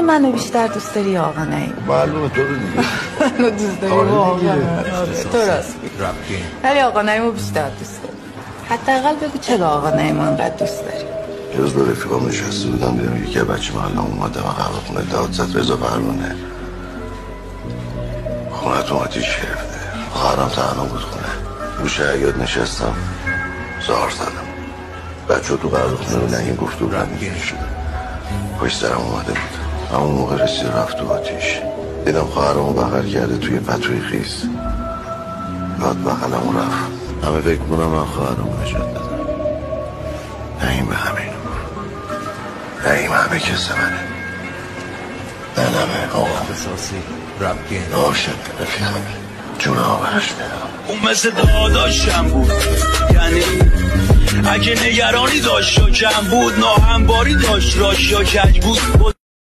تو منو بیشتر دوست داری یا آقا نعیم؟ معلومه تو رو دیگه. منو دوست داری واقعا. تو راست میگی. ولی آقا نعیمو بیشتر دوست داری. حداقل بگو چرا آقا نعیمو انقدر دوست داری؟ جز با رفیقام نشسته بودم دیدم یکی بچه محلم اومده و قهوه خونه داد زد رضا پروانه خونه تو آتیش گرفته. خواهرم تنها بود خونه. رو شهیاد نشستم زار زدم. بچه تو قهوه خونه رو نگیم گفت و رمیگیری شده. پشت سرم اومده بود. همون موقع رسید رفت تو آتیش. دیدم خواهرمو بغل کرده توی پتوی خیس. داد بغلمو رفت. همه فکر کنم من خواهرمو نجات دادم. نعیم به همه اینو گفت. نعیم همه کس منه. من همه آقا عاشق رفیقم جون آورش بدم. اون مثل داداشم بود، یعنی اگه نگرانی داشت و کم بود، ناهمواری داشت راش یا کج بود.